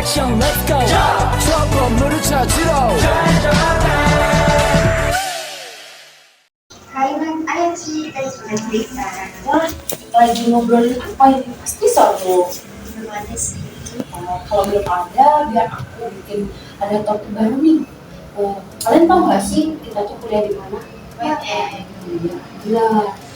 액션 let's go 저 건물을 찾으러 Hai Mas Aci, kita sudah cerita. Wah, lagi ngobrolin apa ini? Pasti seru. Belum ada sih. Kalau belum ada, biar aku bikin ada topik baru nih. Kalian tahu nggak sih kita tuh kuliah di mana? WM. Iya. Gila.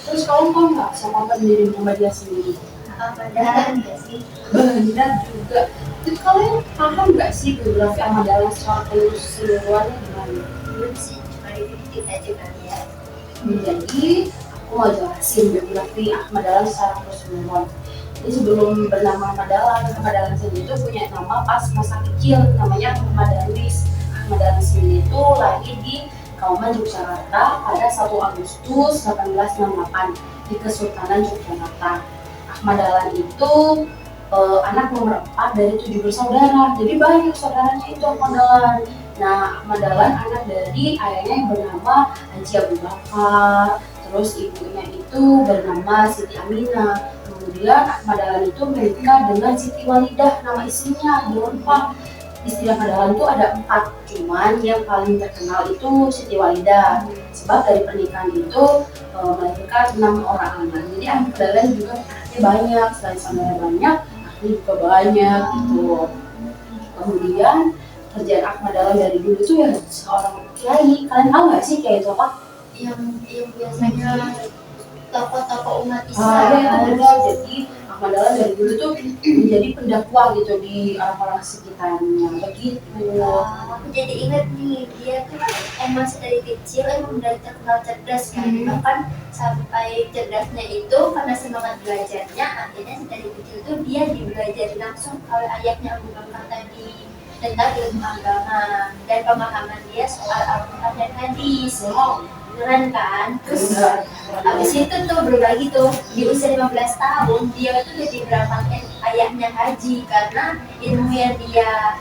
Terus kalian tahu nggak sama pendiri Muhammadiyah sendiri? Benar nggak sih? Benar juga. Terus kalian paham nggak sih biografi Ahmad Dahlan secara keseluruhannya gimana? Belum sih, cuma dikit-dikit aja kali ya. Jadi aku mau jelasin biografi Ahmad Dahlan secara keseluruhan. Jadi sebelum bernama Ahmad Dahlan sendiri itu punya nama pas masa kecil, namanya Muhammad Darwis. Ahmad Dahlan sendiri itu lahir di Kauman, Yogyakarta pada 1 Agustus 1868 di Kesultanan Yogyakarta. Ahmad Dahlan itu anak nomor 4 dari 7 bersaudara, jadi banyak saudaranya itu Ahmad Dahlan. Nah, Ahmad Dahlan anak dari ayahnya yang bernama Haji Abu Bakar, terus ibunya itu bernama Siti Aminah. Kemudian Ahmad Dahlan itu menikah dengan Siti Walidah, nama istrinya lengkap. Istri Ahmad Dahlan itu ada 4, cuman yang paling terkenal itu Siti Walidah. Sebab dari pernikahan itu melahirkan 6 orang anak. Jadi Ahmad Dahlan juga anaknya banyak, selain saudara banyak, anaknya juga banyak gitu. Kemudian kerjaan Ahmad Dahlan dari dulu itu ya seorang kiai. Kalian tahu nggak sih kiai itu apa? Yang biasanya tokoh-tokoh umat Ya, Islam. itu benar. Jadi Ahmad Dahlan dari dulu tuh menjadi pendakwah gitu di orang-orang sekitarnya begitu. Aku jadi ingat nih, dia tuh emang dari kecil emang udah terkenal cerdas kan. Bahkan sampai cerdasnya itu karena semangat belajarnya, akhirnya dari kecil tuh dia dibelajari langsung oleh ayahnya Abu Bakar tadi tentang ilmu agama dan pemahaman dia soal Al-Quran dan hadis. Beneran kan? Terus habis itu tuh belum lagi tuh di usia 15 tahun dia tuh udah diberangkatkan ayahnya haji karena ilmu yang dia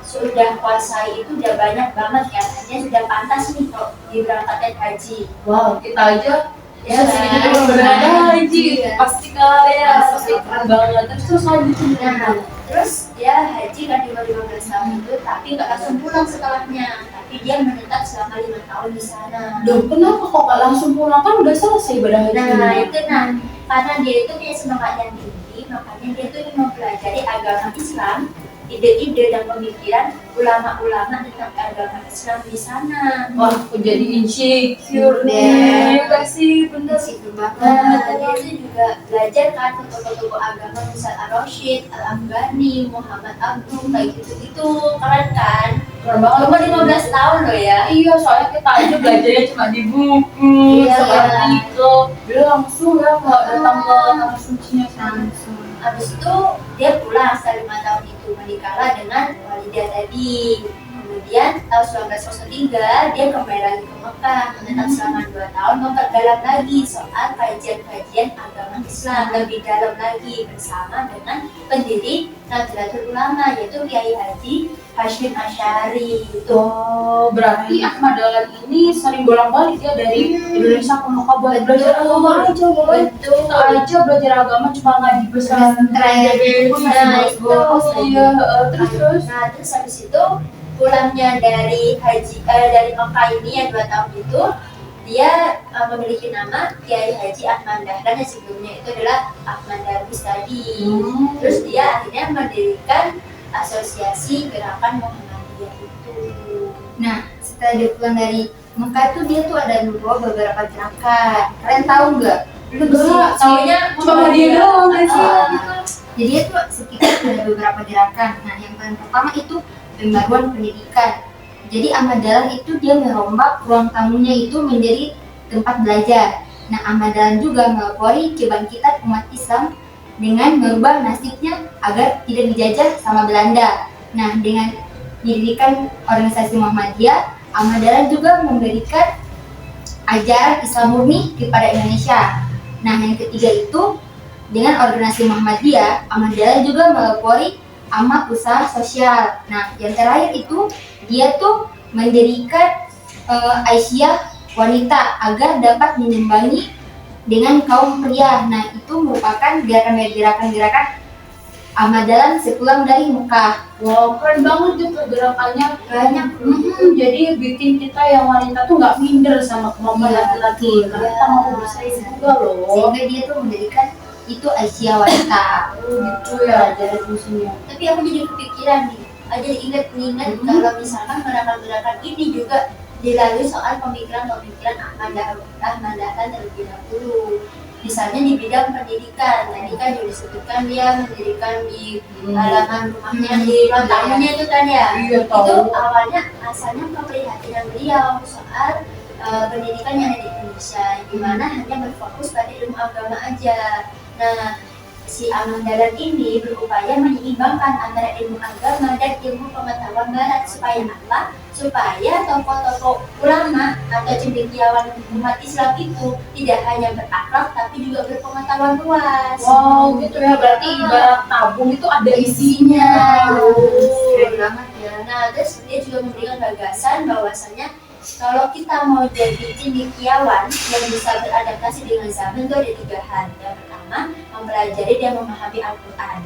sudah kuasai itu udah banyak banget kan, dia sudah pantas nih kok diberangkatkan haji. Wow, kita aja Ya bisa segini kan? belum berada haji, Iya. pasti kalian pasti keren banget. Terus lanjutin Nah, terus dia haji kan di umur 15 tahun itu, tapi nggak langsung pulang setelahnya, tapi dia menetap selama 5 tahun di sana. Duh, kenapa kok gak langsung pulang? Kan udah selesai ibadah haji. Nah, itu karena dia itu punya semangat yang tinggi, makanya dia tuh ingin mempelajari agama Islam, ide-ide dan pemikiran ulama-ulama tentang agama Islam di sana. Wah, aku jadi insecure Iya. nih. Iya gak sih, bener sih. Nah, dia itu juga belajar kan ke tokoh-tokoh agama misal Ar-Rasyid, Al-Ambani, Muhammad Abduh, kayak gitu-gitu. Keren kan? Keren banget. Cuma 15 tahun loh ya. Iya, soalnya kita aja belajarnya cuma di buku, Iya. seperti itu. Dia langsung ya, nggak datang ke tanah sucinya langsung. Habis itu dia pulang setelah 5 tahun itu, menikahlah dengan Walidah tadi. Kemudian tahun 1903 dia kembali lagi ke Mekah, menetap selama 2 tahun, memperdalam lagi soal kajian-kajian agama Islam lebih dalam lagi bersama dengan pendiri Nahdlatul Ulama yaitu Kiai Haji Hasyim Asy'ari itu. Oh, berarti Ahmad Dahlan ini sering bolak-balik ya dari Indonesia ke Mekah buat belajar agama aja, boleh. Betul. Kita aja belajar agama cuma ngaji pesantren. Nah, itu. Iya, terus. Nah, terus habis itu pulangnya dari dari Mekah ini yang 2 tahun itu dia memiliki nama Kiai Haji Ahmad Dahlan yang sebelumnya itu adalah Ahmad Darwis tadi. Terus dia akhirnya mendirikan asosiasi gerakan Muhammadiyah itu. Nah, setelah dia pulang dari Mekah tuh dia tuh ada membawa beberapa gerakan. Kalian tahu nggak? Belum sih, taunya cuma dia doang nggak sih? Jadi dia tuh sekitar ada beberapa gerakan. Nah, yang paling pertama itu pembaruan pendidikan. Jadi Ahmad Dahlan itu dia merombak ruang tamunya itu menjadi tempat belajar. Nah, Ahmad Dahlan juga mengakui kebangkitan umat Islam dengan merubah nasibnya agar tidak dijajah sama Belanda. Nah, dengan didirikan organisasi Muhammadiyah, Ahmad Dahlan juga memberikan ajaran Islam murni kepada Indonesia. Nah, yang ketiga itu dengan organisasi Muhammadiyah, Ahmad Dahlan juga mengakui amal usaha sosial. Nah, yang terakhir itu dia tuh mendirikan Aisyah wanita agar dapat menyimbangi dengan kaum pria. Nah, itu merupakan gerakan-gerakan Ahmad Dahlan sepulang dari Mekah. Wow, keren banget tuh pergerakannya. Banyak Jadi bikin kita yang wanita tuh nggak minder sama kemampuan Iya, laki-laki. Karena kita mau bersaing juga loh. sehingga dia tuh mendirikan itu Aisyah Wanita. Gitu ya, jadi fungsinya. Tapi aku jadi kepikiran nih, jadi ingat kalau misalkan gerakan-gerakan ini juga dilalui soal pemikiran-pemikiran Ahmad Dahlan terlebih dahulu. Misalnya di bidang pendidikan, tadi kan juga disebutkan dia mendirikan di halaman rumahnya, di ruang tamunya itu kan ya. Iya, Itu tahu. awalnya asalnya keprihatinan beliau soal pendidikan yang ada di Indonesia, di mana hanya berfokus pada ilmu agama aja. Nah, si Ahmad Dahlan ini berupaya menyeimbangkan antara ilmu agama dan ilmu pengetahuan barat supaya tokoh-tokoh ulama atau cendekiawan umat Islam itu tidak hanya berakhlak tapi juga berpengetahuan luas. Wow, gitu ya. Berarti ibarat tabung itu ada isinya. Keren banget ya. Nah, terus dia juga memberikan gagasan bahwasanya kalau kita mau jadi cendekiawan yang bisa beradaptasi dengan zaman itu ada 3 hal. Yang pertama, mempelajari dan memahami Al-Quran.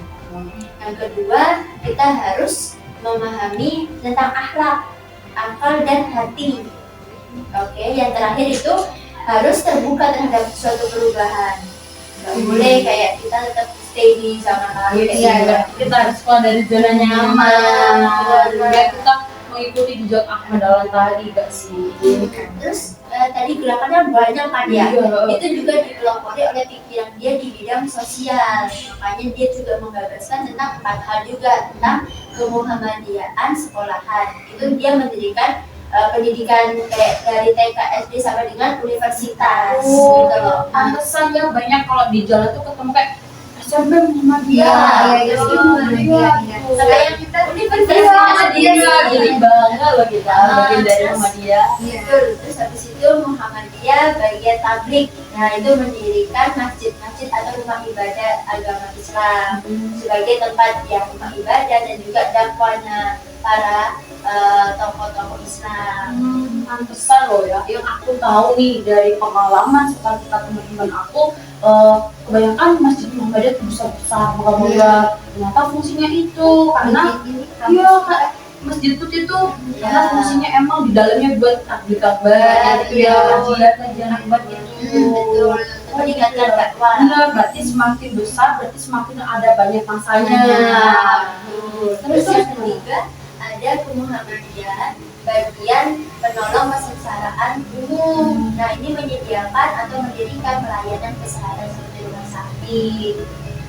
Yang kedua, kita harus memahami tentang akhlak, akal dan hati. Oke, yang terakhir itu harus terbuka terhadap suatu perubahan. Gak boleh kayak kita tetap stay di zaman lalu. Iya, kita harus keluar dari zona nyaman. Biar kita mengikuti jejak Ahmad Dahlan tadi, gak sih? Terus tadi gerakannya banyak kan ya. Iya. Itu juga dipelopori oleh pikiran dia di bidang sosial. Makanya dia juga menggagaskan tentang 4 hal juga tentang kemuhammadiyaan sekolahan. Itu dia mendirikan pendidikan kayak dari TK, SD sampai dengan universitas. Oh, Gitu loh. pantesan ya banyak kalau di jalan tuh ketemu kayak SMP Muhammadiyah. Iya, Sampai yang kita universitas Iya, Muhammadiyah iya, sih. jadi bangga loh kita bagian dari Muhammadiyah. Betul. Terus habis itu Muhammadiyah bagian tablik. Nah, itu mendirikan masjid-masjid atau rumah ibadah agama Islam sebagai tempat yang rumah ibadah dan juga dakwahnya para tokoh-tokoh Islam. Pantesan loh ya, yang aku tahu nih dari pengalaman sekitar teman-teman aku, kebanyakan masjid Muhammadiyah itu besar-besar, moga-moga ternyata fungsinya itu karena iya kayak masjid putih itu karena fungsinya emang di dalamnya buat takbir akbar, Iya, kajian akbar gitu. Betul. Meningkatkan dakwah. Benar, berarti semakin besar berarti semakin ada banyak masanya. Terus yang ketiga ada kemuhammadiyaan bagian penolong kesengsaraan umum. Nah, ini menyediakan atau mendirikan pelayanan kesehatan seperti rumah sakit.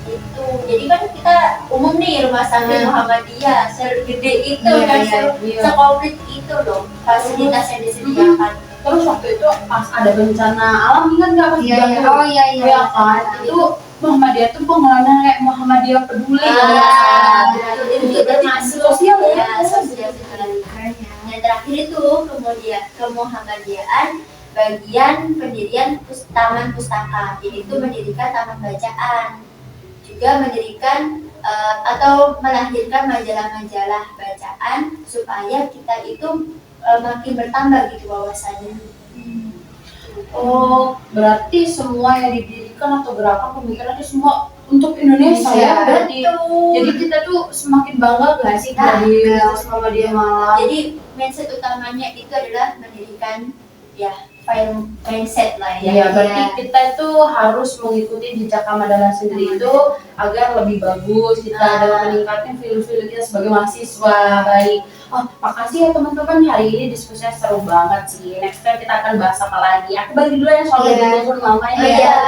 Itu. Jadi kan kita umum nih rumah sakit Muhammadiyah segede itu kan sekomplit itu loh fasilitas yang disediakan. Terus waktu itu pas ada bencana alam ingat nggak pas dibangun? Oh iya. Ya kan, itu Muhammadiyah tuh pengenalan kayak Muhammadiyah peduli. Itu berarti masuk sosial ya. sosial sekali. Yang terakhir itu kemudian kemuhammadiyaan bagian pendirian taman pustaka. Jadi itu mendirikan taman bacaan, juga mendirikan atau melahirkan majalah-majalah bacaan supaya kita itu makin bertambah gitu wawasannya. Oh, berarti semua yang didirikan atau gerakan pemikiran itu semua untuk Indonesia ya berarti. Jadi kita tuh semakin bangga gak sih dari Muhammadiyah Malang? Jadi mindset utamanya itu adalah mendirikan ya mindset lah ya. Iya, berarti kita itu harus mengikuti jejak Ahmad Dahlan sendiri itu agar lebih bagus kita dalam meningkatkan value-value kita sebagai mahasiswa baik. Oh, makasih ya teman-teman, hari ini diskusinya seru banget sih. Next time kita akan bahas apa lagi. Aku bagi dulu ya soal Iya. telepon mamanya. Iya.